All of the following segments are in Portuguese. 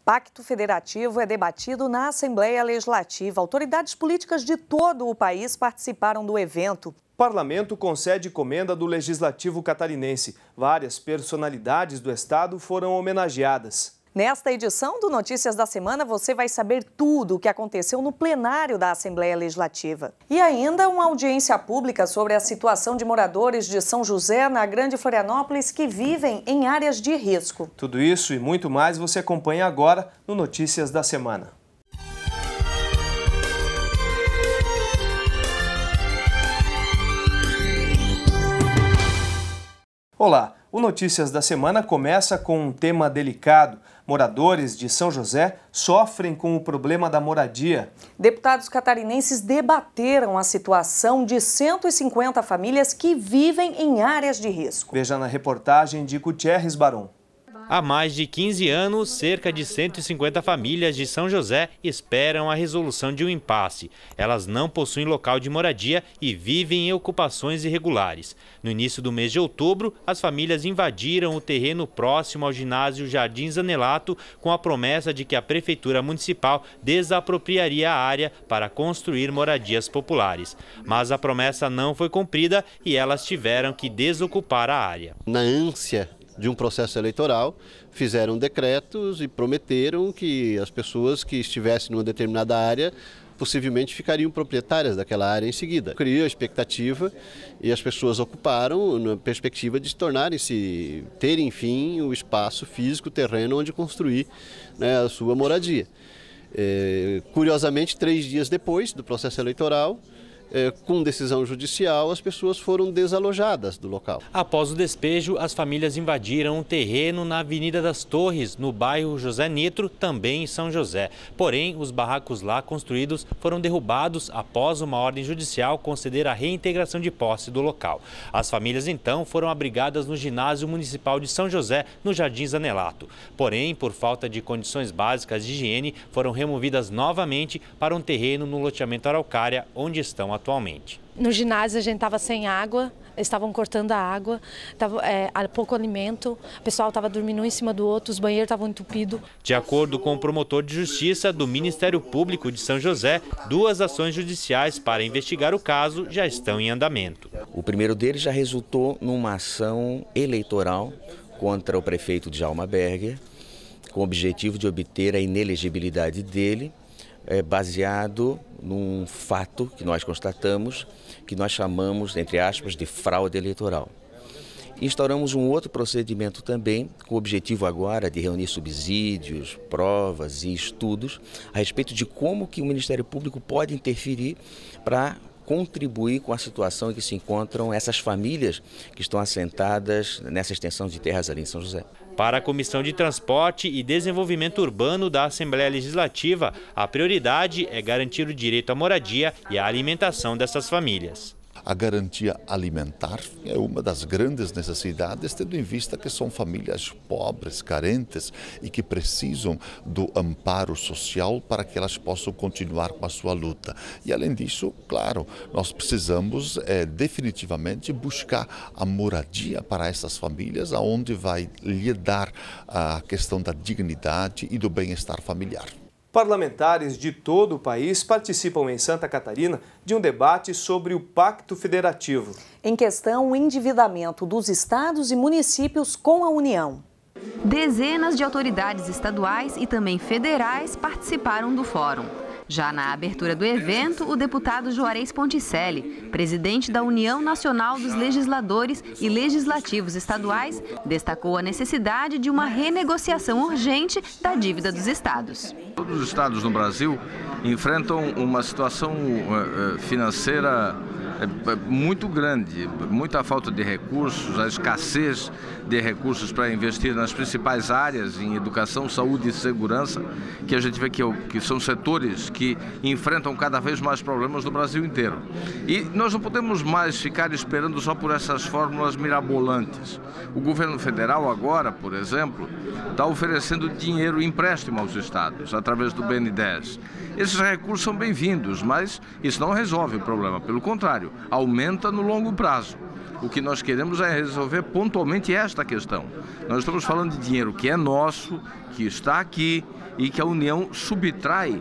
Pacto Federativo é debatido na Assembleia Legislativa. Autoridades políticas de todo o país participaram do evento. O parlamento concede comenda do Legislativo catarinense. Várias personalidades do estado foram homenageadas. Nesta edição do Notícias da Semana, você vai saber tudo o que aconteceu no plenário da Assembleia Legislativa. E ainda uma audiência pública sobre a situação de moradores de São José, na Grande Florianópolis, que vivem em áreas de risco. Tudo isso e muito mais você acompanha agora no Notícias da Semana. Olá, o Notícias da Semana começa com um tema delicado. Moradores de São José sofrem com o problema da moradia. Deputados catarinenses debateram a situação de 150 famílias que vivem em áreas de risco. Veja na reportagem de Gutierrez Baron. Há mais de 15 anos, cerca de 150 famílias de São José esperam a resolução de um impasse. Elas não possuem local de moradia e vivem em ocupações irregulares. No início do mês de outubro, as famílias invadiram o terreno próximo ao ginásio Jardim Zanelato com a promessa de que a Prefeitura Municipal desapropriaria a área para construir moradias populares. Mas a promessa não foi cumprida e elas tiveram que desocupar a área. Na ânsia de um processo eleitoral, fizeram decretos e prometeram que as pessoas que estivessem numa determinada área possivelmente ficariam proprietárias daquela área em seguida. Criou a expectativa e as pessoas ocuparam na perspectiva de terem, enfim, o espaço físico, o terreno onde construir, a sua moradia. Curiosamente, 3 dias depois do processo eleitoral, com decisão judicial, as pessoas foram desalojadas do local. Após o despejo, as famílias invadiram um terreno na Avenida das Torres, no bairro José Nitro, também em São José. Porém, os barracos lá construídos foram derrubados após uma ordem judicial conceder a reintegração de posse do local. As famílias, então, foram abrigadas no ginásio municipal de São José, no Jardim Zanelato. Porém, por falta de condições básicas de higiene, foram removidas novamente para um terreno no loteamento Araucária, onde estão atualmente. No ginásio a gente estava sem água, eles estavam cortando a água, pouco alimento, o pessoal estava dormindo um em cima do outro, os banheiros estavam entupidos. De acordo com o promotor de justiça do Ministério Público de São José, 2 ações judiciais para investigar o caso já estão em andamento. O primeiro deles já resultou numa ação eleitoral contra o prefeito Djalma Berger, com o objetivo de obter a inelegibilidade dele, baseado num fato que nós constatamos, que nós chamamos, entre aspas, de fraude eleitoral. Instauramos um outro procedimento também, com o objetivo agora de reunir subsídios, provas e estudos a respeito de como que o Ministério Público pode interferir para contribuir com a situação em que se encontram essas famílias que estão assentadas nessa extensão de terras ali em São José. Para a Comissão de Transporte e Desenvolvimento Urbano da Assembleia Legislativa, a prioridade é garantir o direito à moradia e à alimentação dessas famílias. A garantia alimentar é uma das grandes necessidades, tendo em vista que são famílias pobres, carentes e que precisam do amparo social para que elas possam continuar com a sua luta. E além disso, claro, nós precisamos definitivamente buscar a moradia para essas famílias, aonde vai lhe dar a questão da dignidade e do bem-estar familiar. Parlamentares de todo o país participam em Santa Catarina de um debate sobre o Pacto Federativo. Em questão, o endividamento dos estados e municípios com a União. Dezenas de autoridades estaduais e também federais participaram do fórum. Já na abertura do evento, o deputado Juarez Ponticelli, presidente da União Nacional dos Legisladores e Legislativos Estaduais, destacou a necessidade de uma renegociação urgente da dívida dos estados. Todos os estados no Brasil enfrentam uma situação financeira muito grande, muita falta de recursos, a escassez de recursos para investir nas principais áreas em educação, saúde e segurança, que a gente vê que são setores que enfrentam cada vez mais problemas no Brasil inteiro. E nós não podemos mais ficar esperando só por essas fórmulas mirabolantes. O governo federal agora, por exemplo, está oferecendo dinheiro, empréstimo aos estados, através do BN10. Esses recursos são bem-vindos, mas isso não resolve o problema, pelo contrário, aumenta no longo prazo. O que nós queremos é resolver pontualmente esta questão. Nós estamos falando de dinheiro que é nosso, que está aqui e que a União subtrai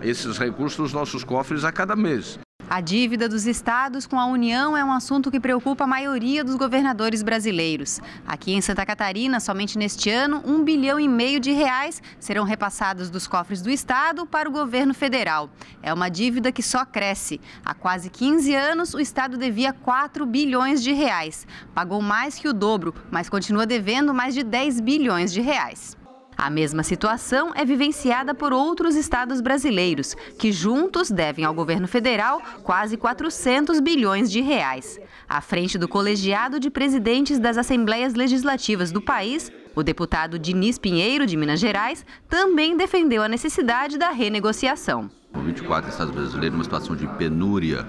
esses recursos dos nossos cofres a cada mês. A dívida dos estados com a União é um assunto que preocupa a maioria dos governadores brasileiros. Aqui em Santa Catarina, somente neste ano, R$1,5 bilhão de reais serão repassados dos cofres do estado para o governo federal. É uma dívida que só cresce. Há quase 15 anos, o estado devia R$4 bilhões de reais. Pagou mais que o dobro, mas continua devendo mais de R$10 bilhões de reais. A mesma situação é vivenciada por outros estados brasileiros, que juntos devem ao governo federal quase 400 bilhões de reais. À frente do colegiado de presidentes das Assembleias Legislativas do país, o deputado Diniz Pinheiro, de Minas Gerais, também defendeu a necessidade da renegociação. Com 24 estados brasileiros numa situação de penúria,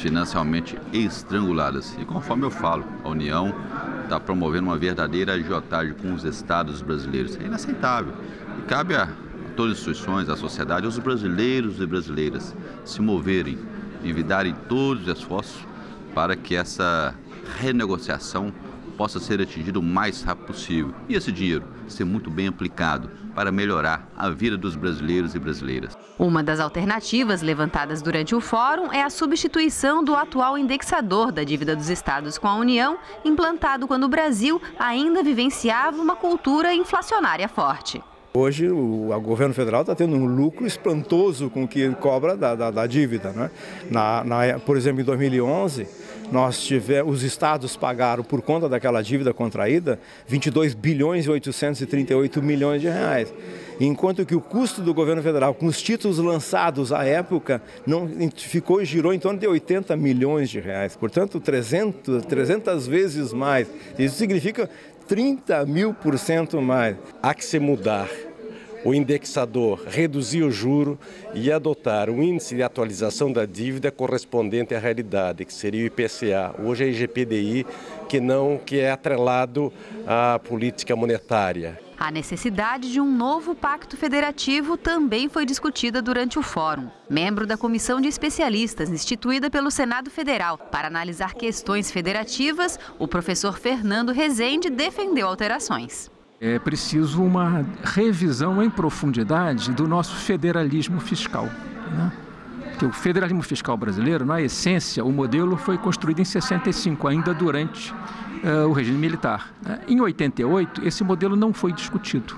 financeiramente estranguladas. E conforme eu falo, a União está promovendo uma verdadeira agiotagem com os estados brasileiros. É inaceitável. E cabe a todas as instituições, a sociedade, aos brasileiros e brasileiras se moverem, envidarem todos os esforços para que essa renegociação possa ser atingida o mais rápido possível. E esse dinheiro ser muito bem aplicado para melhorar a vida dos brasileiros e brasileiras. Uma das alternativas levantadas durante o fórum é a substituição do atual indexador da dívida dos estados com a União, implantado quando o Brasil ainda vivenciava uma cultura inflacionária forte. Hoje o governo federal está tendo um lucro espantoso com o que cobra da dívida, né? Por exemplo, em 2011, os estados pagaram, por conta daquela dívida contraída, 22 bilhões e 838 milhões de reais. Enquanto que o custo do governo federal, com os títulos lançados à época, girou em torno de 80 milhões de reais. Portanto, 300 vezes mais. Isso significa 30.000% mais. Há que se mudar o indexador, reduzir o juro e adotar um índice de atualização da dívida correspondente à realidade, que seria o IPCA. Hoje é IGPDI, que é atrelado à política monetária. A necessidade de um novo pacto federativo também foi discutida durante o fórum. Membro da comissão de especialistas instituída pelo Senado Federal para analisar questões federativas, o professor Fernando Rezende defendeu alterações. É preciso uma revisão em profundidade do nosso federalismo fiscal, né? Porque o federalismo fiscal brasileiro, na essência, o modelo foi construído em 65, ainda durante o regime militar. Em 88, esse modelo não foi discutido.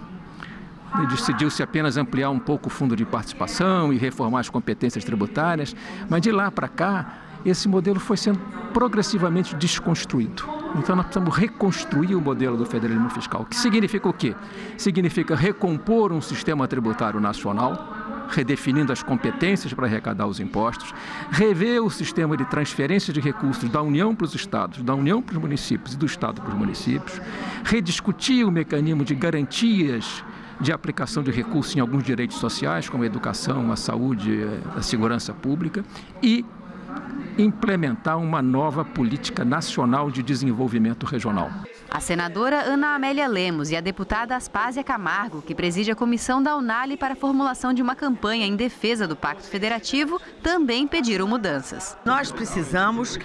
Decidiu-se apenas ampliar um pouco o fundo de participação e reformar as competências tributárias, mas de lá para cá, esse modelo foi sendo progressivamente desconstruído. Então nós precisamos reconstruir o modelo do federalismo fiscal, que significa o quê? Significa recompor um sistema tributário nacional, redefinindo as competências para arrecadar os impostos, rever o sistema de transferência de recursos da União para os estados, da União para os municípios e do estado para os municípios, rediscutir o mecanismo de garantias de aplicação de recursos em alguns direitos sociais, como a educação, a saúde, a segurança pública, e implementar uma nova política nacional de desenvolvimento regional. A senadora Ana Amélia Lemos e a deputada Aspásia Camargo, que preside a comissão da UNALI para a formulação de uma campanha em defesa do Pacto Federativo, também pediram mudanças. Nós precisamos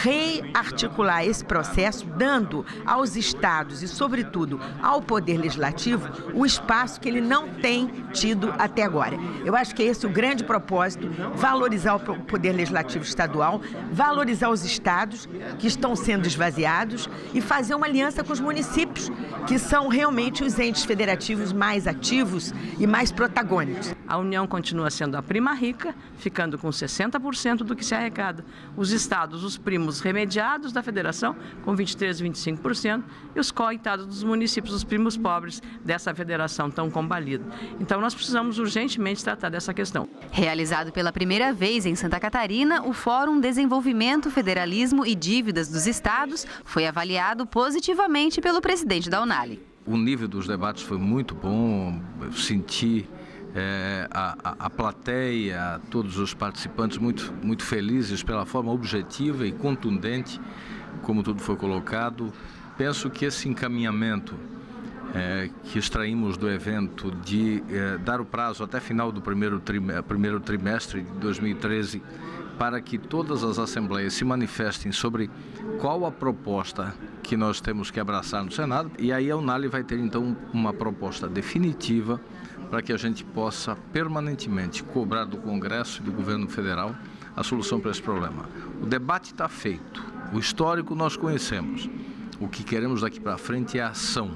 rearticular esse processo, dando aos estados e, sobretudo, ao Poder Legislativo o espaço que ele não tem tido até agora. Eu acho que esse é o grande propósito, valorizar o Poder Legislativo estadual, valorizar os estados que estão sendo esvaziados e fazer uma aliança com os municípios, que são realmente os entes federativos mais ativos e mais protagônicos. A União continua sendo a prima rica, ficando com 60% do que se arrecada. Os estados, os primos remediados da federação, com 23% e 25%, e os coitados dos municípios, os primos pobres dessa federação tão combalida. Então nós precisamos urgentemente tratar dessa questão. Realizado pela primeira vez em Santa Catarina, o Fórum Desenvolvimento, Federalismo e Dívidas dos Estados foi avaliado positivamente pelo presidente da UNALI. O nível dos debates foi muito bom, eu senti a plateia, todos os participantes muito felizes pela forma objetiva e contundente como tudo foi colocado. Penso que esse encaminhamento que extraímos do evento de dar o prazo até final do primeiro trimestre de 2013 para que todas as assembleias se manifestem sobre qual a proposta que nós temos que abraçar no Senado, e aí a Unali vai ter então uma proposta definitiva para que a gente possa permanentemente cobrar do Congresso e do governo federal a solução para esse problema. O debate está feito, o histórico nós conhecemos, o que queremos daqui para frente é a ação.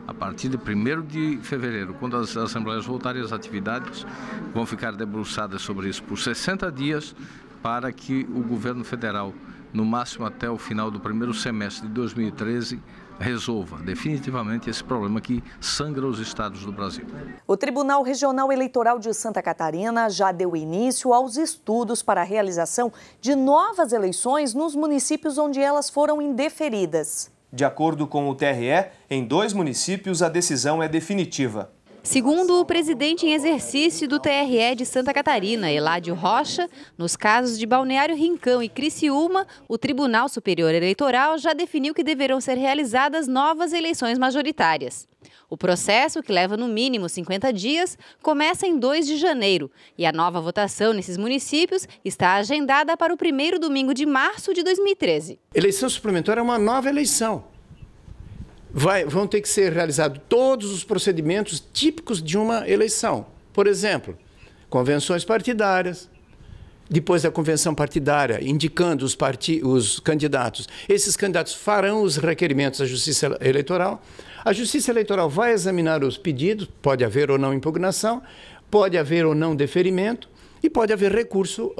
A partir de 1º de fevereiro, quando as assembleias voltarem às atividades, vão ficar debruçadas sobre isso por 60 dias para que o governo federal, no máximo até o final do 1º semestre de 2013, resolva definitivamente esse problema que sangra os estados do Brasil. O Tribunal Regional Eleitoral de Santa Catarina já deu início aos estudos para a realização de novas eleições nos municípios onde elas foram indeferidas. De acordo com o TRE, em 2 municípios a decisão é definitiva. Segundo o presidente em exercício do TRE de Santa Catarina, Eládio Rocha, nos casos de Balneário Rincão e Criciúma, o Tribunal Superior Eleitoral já definiu que deverão ser realizadas novas eleições majoritárias. O processo, que leva no mínimo 50 dias, começa em 2 de janeiro e a nova votação nesses municípios está agendada para o 1º domingo de março de 2013. Eleição suplementar é uma nova eleição. Vão ter que ser realizados todos os procedimentos típicos de uma eleição. Por exemplo, convenções partidárias, depois da convenção partidária, indicando os candidatos. Esses candidatos farão os requerimentos à Justiça Eleitoral. A Justiça Eleitoral vai examinar os pedidos, pode haver ou não impugnação, pode haver ou não deferimento e pode haver recurso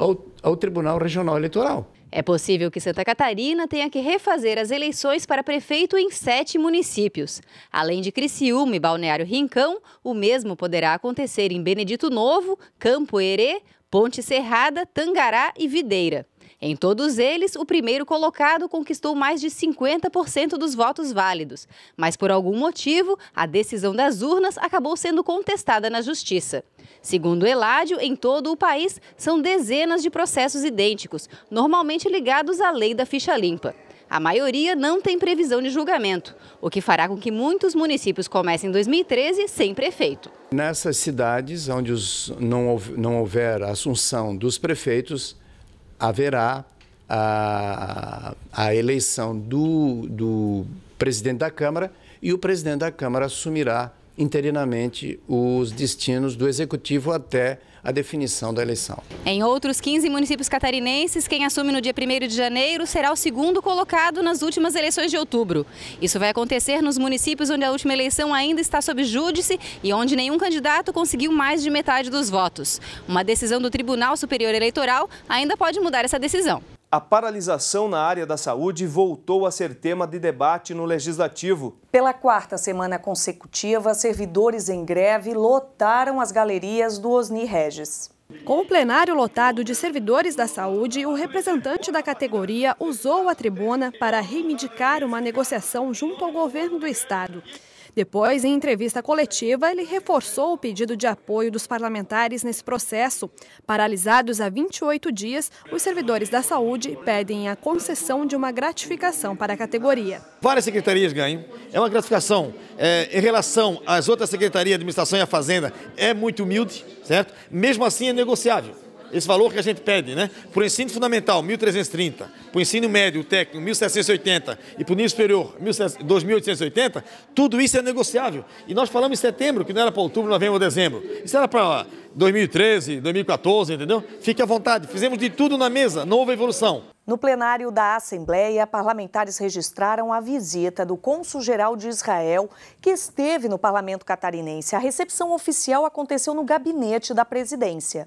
ao Tribunal Regional Eleitoral. É possível que Santa Catarina tenha que refazer as eleições para prefeito em 7 municípios. Além de Criciúma e Balneário Rincão, o mesmo poderá acontecer em Benedito Novo, Campo Herê, Ponte Serrada, Tangará e Videira. Em todos eles, o primeiro colocado conquistou mais de 50% dos votos válidos, mas por algum motivo, a decisão das urnas acabou sendo contestada na Justiça. Segundo Eládio, em todo o país, são dezenas de processos idênticos, normalmente ligados à lei da ficha limpa. A maioria não tem previsão de julgamento, o que fará com que muitos municípios comecem em 2013 sem prefeito. Nessas cidades onde não houver assunção dos prefeitos, haverá a eleição do presidente da Câmara e o presidente da Câmara assumirá interinamente os destinos do Executivo até a definição da eleição. Em outros 15 municípios catarinenses, quem assume no dia 1º de janeiro será o segundo colocado nas últimas eleições de outubro. Isso vai acontecer nos municípios onde a última eleição ainda está sob júdice e onde nenhum candidato conseguiu mais de metade dos votos. Uma decisão do Tribunal Superior Eleitoral ainda pode mudar essa decisão. A paralisação na área da saúde voltou a ser tema de debate no Legislativo. Pela 4ª semana consecutiva, servidores em greve lotaram as galerias do Osni Regis. Com o plenário lotado de servidores da saúde, o representante da categoria usou a tribuna para reivindicar uma negociação junto ao governo do estado. Depois, em entrevista coletiva, ele reforçou o pedido de apoio dos parlamentares nesse processo. Paralisados há 28 dias, os servidores da saúde pedem a concessão de uma gratificação para a categoria. Várias secretarias ganham, é uma gratificação em relação às outras secretarias, administração e a fazenda, é muito humilde, certo? Mesmo assim é negociável. Esse valor que a gente pede, né? Para o ensino fundamental, 1.330, para o ensino médio, o técnico, 1.780 e para o nível superior, 2.880, tudo isso é negociável. E nós falamos em setembro, que não era para outubro, novembro ou dezembro. Isso era para 2013, 2014, entendeu? Fique à vontade, fizemos de tudo na mesa, não houve evolução. No plenário da Assembleia, parlamentares registraram a visita do cônsul-geral de Israel, que esteve no parlamento catarinense. A recepção oficial aconteceu no gabinete da presidência.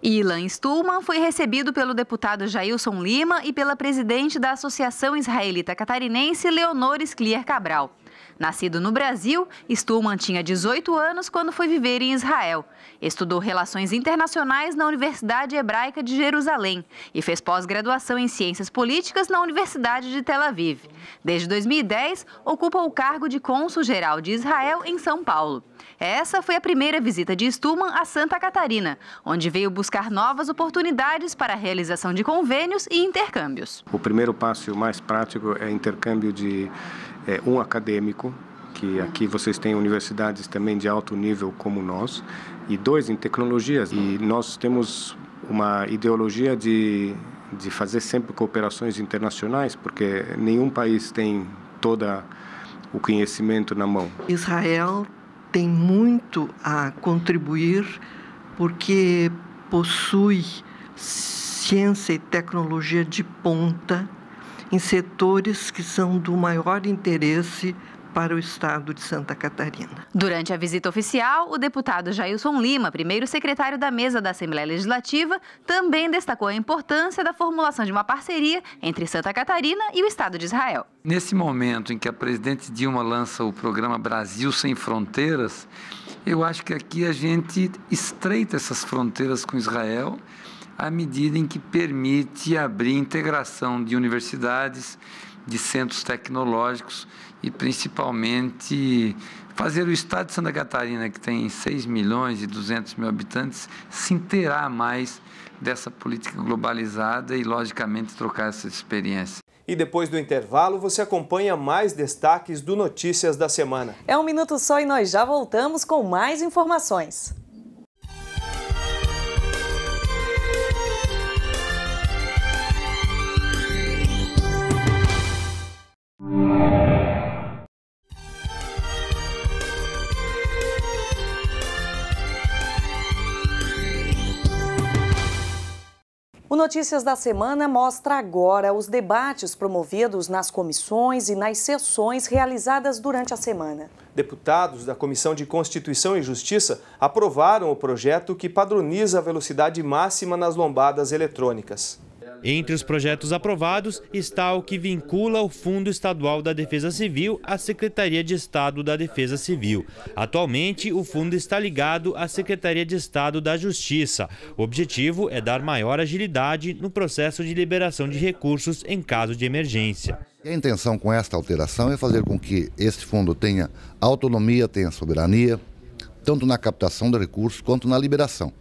Ilan Stulman foi recebido pelo deputado Jailson Lima e pela presidente da Associação Israelita Catarinense, Leonor Sclier Cabral. Nascido no Brasil, Stulman tinha 18 anos quando foi viver em Israel. Estudou Relações Internacionais na Universidade Hebraica de Jerusalém e fez pós-graduação em Ciências Políticas na Universidade de Tel Aviv. Desde 2010, ocupa o cargo de cônsul-geral de Israel em São Paulo. Essa foi a primeira visita de Stulman a Santa Catarina, onde veio buscar novas oportunidades para a realização de convênios e intercâmbios. O primeiro passo e o mais prático é intercâmbio de um acadêmico, que aqui vocês têm universidades também de alto nível como nós, e 2 em tecnologias. E nós temos uma ideologia de fazer sempre cooperações internacionais, porque nenhum país tem todo o conhecimento na mão. Israel tem muito a contribuir porque possui ciência e tecnologia de ponta em setores que são do maior interesse para o estado de Santa Catarina. Durante a visita oficial, o deputado Jailson Lima, primeiro secretário da mesa da Assembleia Legislativa, também destacou a importância da formulação de uma parceria entre Santa Catarina e o Estado de Israel. Nesse momento em que a presidente Dilma lança o programa Brasil Sem Fronteiras, eu acho que aqui a gente estreita essas fronteiras com Israel à medida em que permite abrir integração de universidades, de centros tecnológicos e principalmente fazer o estado de Santa Catarina, que tem 6.200.000 habitantes, se inteirar mais dessa política globalizada e, logicamente, trocar essa experiência. E depois do intervalo, você acompanha mais destaques do Notícias da Semana. É um minuto só e nós já voltamos com mais informações. O Notícias da Semana mostra agora os debates promovidos nas comissões e nas sessões realizadas durante a semana. Deputados da Comissão de Constituição e Justiça aprovaram o projeto que padroniza a velocidade máxima nas lombadas eletrônicas. Entre os projetos aprovados está o que vincula o Fundo Estadual da Defesa Civil à Secretaria de Estado da Defesa Civil. Atualmente, o fundo está ligado à Secretaria de Estado da Justiça. O objetivo é dar maior agilidade no processo de liberação de recursos em caso de emergência. A intenção com esta alteração é fazer com que este fundo tenha autonomia, tenha soberania, tanto na captação de recursos quanto na liberação.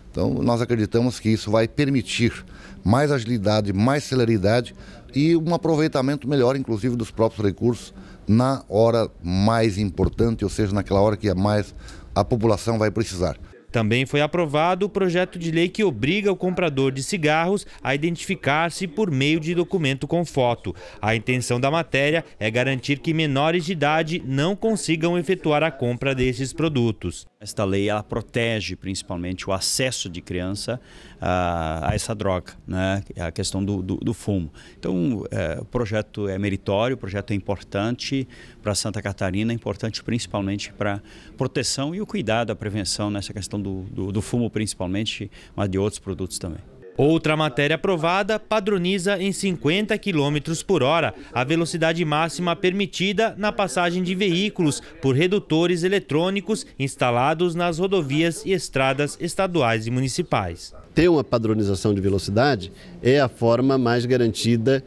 Então, nós acreditamos que isso vai permitir mais agilidade, mais celeridade e um aproveitamento melhor, inclusive, dos próprios recursos na hora mais importante, ou seja, naquela hora que a população vai precisar. Também foi aprovado o projeto de lei que obriga o comprador de cigarros a identificar-se por meio de documento com foto. A intenção da matéria é garantir que menores de idade não consigam efetuar a compra desses produtos. Esta lei ela protege principalmente o acesso de criança a essa droga, né? A questão do fumo. Então, o projeto é meritório, o projeto é importante para Santa Catarina, é importante principalmente para a proteção e o cuidado, a prevenção nessa questão do fumo principalmente, mas de outros produtos também. Outra matéria aprovada padroniza em 50 km por hora a velocidade máxima permitida na passagem de veículos por redutores eletrônicos instalados nas rodovias e estradas estaduais e municipais. Ter uma padronização de velocidade é a forma mais garantida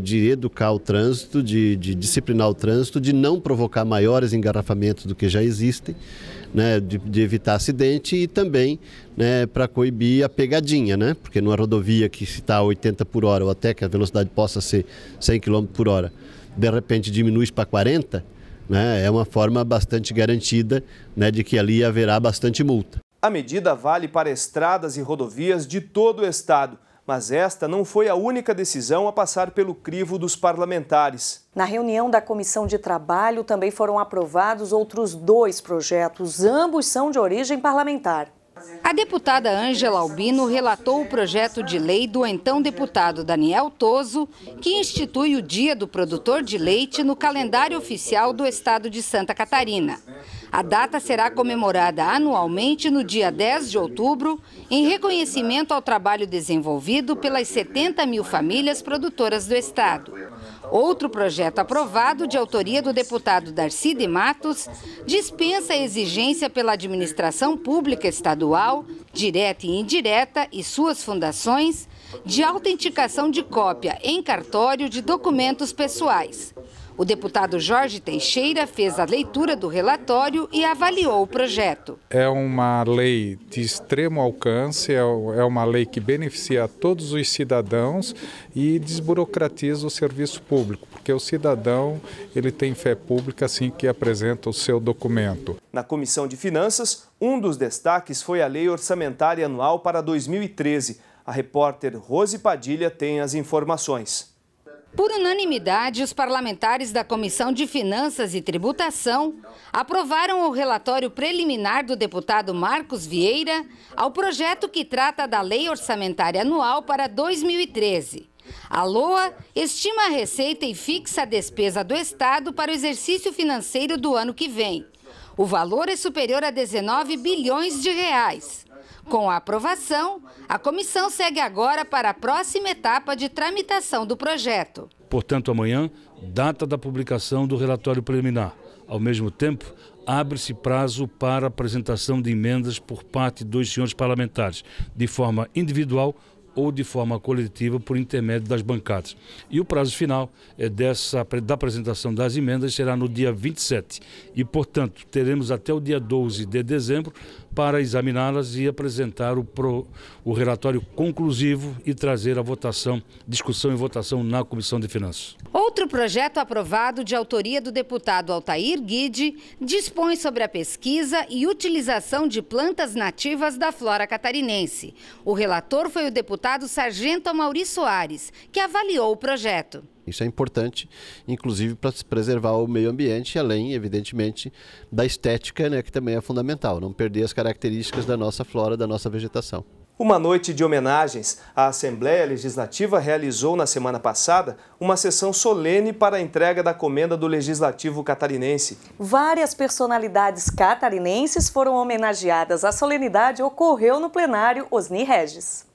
de educar o trânsito, de disciplinar o trânsito, de não provocar maiores engarrafamentos do que já existem, né, de evitar acidente e também, né, para coibir a pegadinha, né, porque numa rodovia que está a 80 por hora ou até que a velocidade possa ser 100 km por hora, de repente diminui para 40, né, é uma forma bastante garantida, né, de que ali haverá bastante multa. A medida vale para estradas e rodovias de todo o estado, mas esta não foi a única decisão a passar pelo crivo dos parlamentares. Na reunião da Comissão de Trabalho também foram aprovados outros 2 projetos, ambos são de origem parlamentar. A deputada Ângela Albino relatou o projeto de lei do então deputado Daniel Toso, que institui o Dia do Produtor de Leite no calendário oficial do estado de Santa Catarina. A data será comemorada anualmente no dia 10 de outubro, em reconhecimento ao trabalho desenvolvido pelas 70 mil famílias produtoras do estado. Outro projeto aprovado, de autoria do deputado Darcy de Matos, dispensa a exigência pela administração pública estadual, direta e indireta, e suas fundações, de autenticação de cópia em cartório de documentos pessoais. O deputado Jorge Teixeira fez a leitura do relatório e avaliou o projeto. É uma lei de extremo alcance, é uma lei que beneficia todos os cidadãos e desburocratiza o serviço público, porque porque o cidadão ele tem fé pública assim que apresenta o seu documento. Na Comissão de Finanças, um dos destaques foi a Lei Orçamentária Anual para 2013. A repórter Rose Padilha tem as informações. Por unanimidade, os parlamentares da Comissão de Finanças e Tributação aprovaram o relatório preliminar do deputado Marcos Vieira ao projeto que trata da Lei Orçamentária Anual para 2013. A LOA estima a receita e fixa a despesa do Estado para o exercício financeiro do ano que vem. O valor é superior a 19 bilhões de reais. Com a aprovação, a comissão segue agora para a próxima etapa de tramitação do projeto. Portanto, amanhã, data da publicação do relatório preliminar. Ao mesmo tempo, abre-se prazo para apresentação de emendas por parte dos senhores parlamentares, de forma individual ou de forma coletiva por intermédio das bancadas. E o prazo final da apresentação das emendas será no dia 27 e, portanto, teremos até o dia 12 de dezembro para examiná-las e apresentar o relatório conclusivo e trazer a votação, discussão e votação na Comissão de Finanças. Outro projeto aprovado de autoria do deputado Altair Guide dispõe sobre a pesquisa e utilização de plantas nativas da flora catarinense. O relator foi o deputado Sargento Amaury Soares, que avaliou o projeto. Isso é importante, inclusive para preservar o meio ambiente, além, evidentemente, da estética, né, que também é fundamental, não perder as características da nossa flora, da nossa vegetação. Uma noite de homenagens. A Assembleia Legislativa realizou na semana passada uma sessão solene para a entrega da comenda do Legislativo catarinense. Várias personalidades catarinenses foram homenageadas. A solenidade ocorreu no plenário Osni Regis.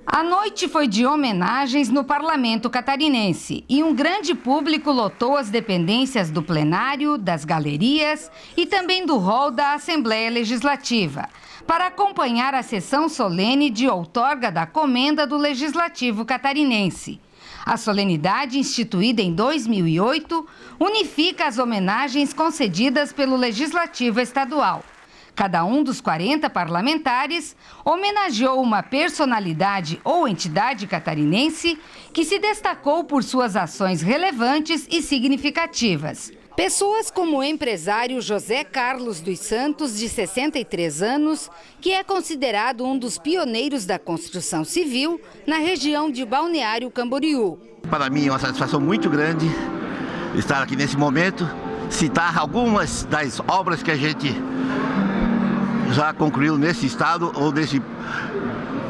A noite foi de homenagens no Parlamento catarinense e um grande público lotou as dependências do plenário, das galerias e também do hall da Assembleia Legislativa para acompanhar a sessão solene de outorga da comenda do Legislativo catarinense. A solenidade, instituída em 2008, unifica as homenagens concedidas pelo Legislativo Estadual. Cada um dos 40 parlamentares homenageou uma personalidade ou entidade catarinense que se destacou por suas ações relevantes e significativas. Pessoas como o empresário José Carlos dos Santos, de 63 anos, que é considerado um dos pioneiros da construção civil na região de Balneário Camboriú. Para mim é uma satisfação muito grande estar aqui nesse momento, citar algumas das obras que a gente já concluiu nesse estado ou nesse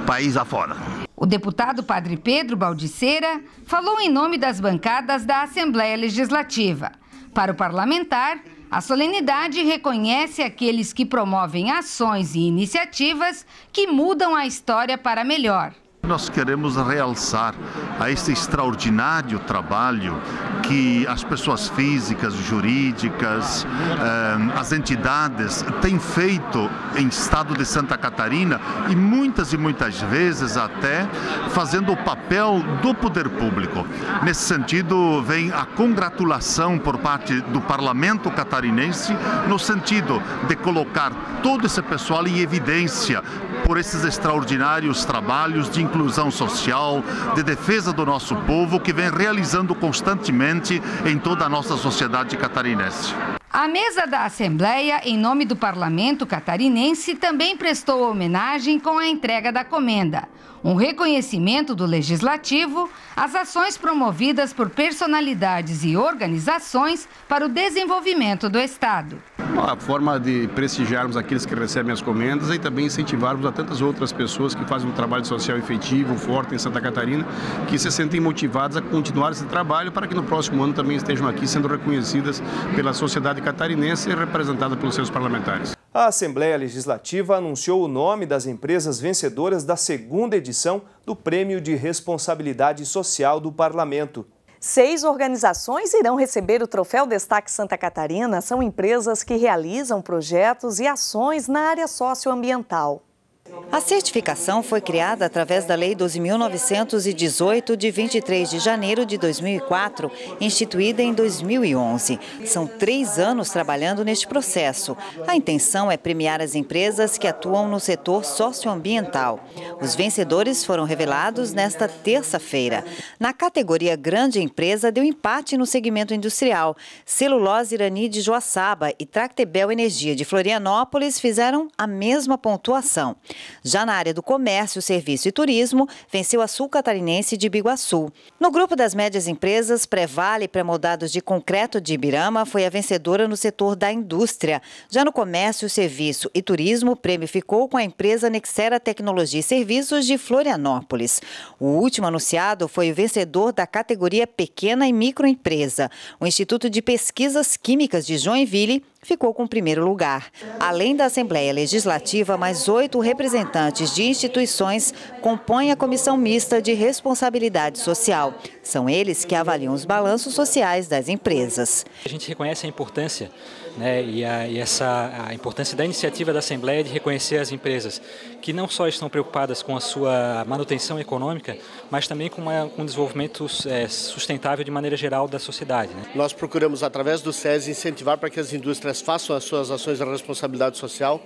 país afora. O deputado Padre Pedro Baldiceira falou em nome das bancadas da Assembleia Legislativa. Para o parlamentar, a solenidade reconhece aqueles que promovem ações e iniciativas que mudam a história para melhor. Nós queremos realçar a esse extraordinário trabalho que as pessoas físicas, jurídicas, as entidades têm feito em estado de Santa Catarina e muitas vezes até fazendo o papel do poder público. Nesse sentido, vem a congratulação por parte do Parlamento catarinense no sentido de colocar todo esse pessoal em evidência por esses extraordinários trabalhos de inclusão social, de defesa do nosso povo, que vem realizando constantemente em toda a nossa sociedade catarinense. A mesa da Assembleia, em nome do Parlamento catarinense, também prestou homenagem com a entrega da comenda, um reconhecimento do Legislativo às ações promovidas por personalidades e organizações para o desenvolvimento do Estado. A forma de prestigiarmos aqueles que recebem as comendas e também incentivarmos a tantas outras pessoas que fazem um trabalho social efetivo, forte em Santa Catarina, que se sentem motivadas a continuar esse trabalho para que no próximo ano também estejam aqui sendo reconhecidas pela sociedade catarinense e representada pelos seus parlamentares. A Assembleia Legislativa anunciou o nome das empresas vencedoras da segunda edição do Prêmio de Responsabilidade Social do Parlamento. 6 organizações irão receber o Troféu Destaque Santa Catarina. São empresas que realizam projetos e ações na área socioambiental. A certificação foi criada através da Lei 12.918, de 23 de janeiro de 2004, instituída em 2011. São 3 anos trabalhando neste processo. A intenção é premiar as empresas que atuam no setor socioambiental. Os vencedores foram revelados nesta terça-feira. Na categoria Grande Empresa, deu empate no segmento industrial. Celulose Irani de Joaçaba e Tractebel Energia de Florianópolis fizeram a mesma pontuação. Já na área do comércio, serviço e turismo, venceu a Sul Catarinense de Biguaçu. No grupo das médias empresas, Prevale Pré-Moldados de Concreto de Ibirama foi a vencedora no setor da indústria. Já no comércio, serviço e turismo, o prêmio ficou com a empresa Nexera Tecnologia e Serviços de Florianópolis. O último anunciado foi o vencedor da categoria Pequena e Microempresa. O Instituto de Pesquisas Químicas de Joinville ficou com o primeiro lugar. Além da Assembleia Legislativa, mais 8 representantes de instituições compõem a Comissão Mista de Responsabilidade Social. São eles que avaliam os balanços sociais das empresas. A gente reconhece a importância, e a importância da iniciativa da Assembleia de reconhecer as empresas que não só estão preocupadas com a sua manutenção econômica, mas também com um desenvolvimento sustentável de maneira geral da sociedade. Nós procuramos, através do SES, incentivar para que as indústrias façam as suas ações de responsabilidade social,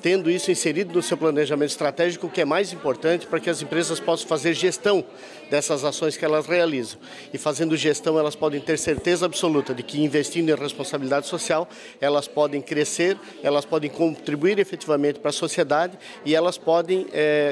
tendo isso inserido no seu planejamento estratégico, o que é mais importante para que as empresas possam fazer gestão dessas ações que elas realizam. E fazendo gestão, elas podem ter certeza absoluta de que, investindo em responsabilidade social, elas podem crescer, elas podem contribuir efetivamente para a sociedade e elas podem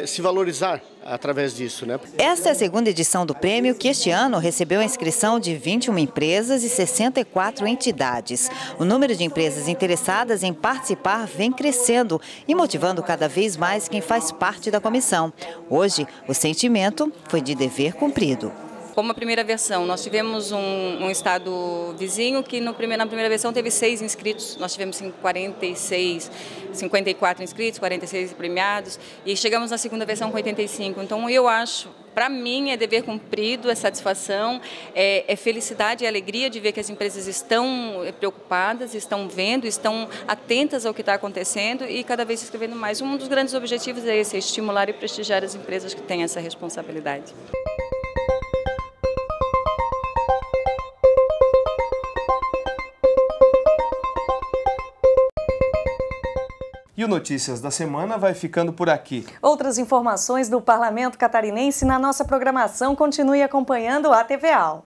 se valorizar através disso. Esta é a segunda edição do prêmio, que este ano recebeu a inscrição de 21 empresas e 64 entidades. O número de empresas interessadas em participar vem crescendo e motivando cada vez mais quem faz parte da comissão. Hoje, o sentimento foi de dever cumprido. Como a primeira versão, nós tivemos um estado vizinho que na primeira versão teve 6 inscritos, nós tivemos 54 inscritos, 46 premiados e chegamos na segunda versão com 85. Então eu acho, para mim é dever cumprido, é satisfação, é felicidade e alegria de ver que as empresas estão preocupadas, estão vendo, estão atentas ao que está acontecendo e cada vez se inscrevendo mais. Um dos grandes objetivos é esse, é estimular e prestigiar as empresas que têm essa responsabilidade. E o Notícias da Semana vai ficando por aqui. Outras informações do Parlamento Catarinense na nossa programação. Continue acompanhando a TVAL.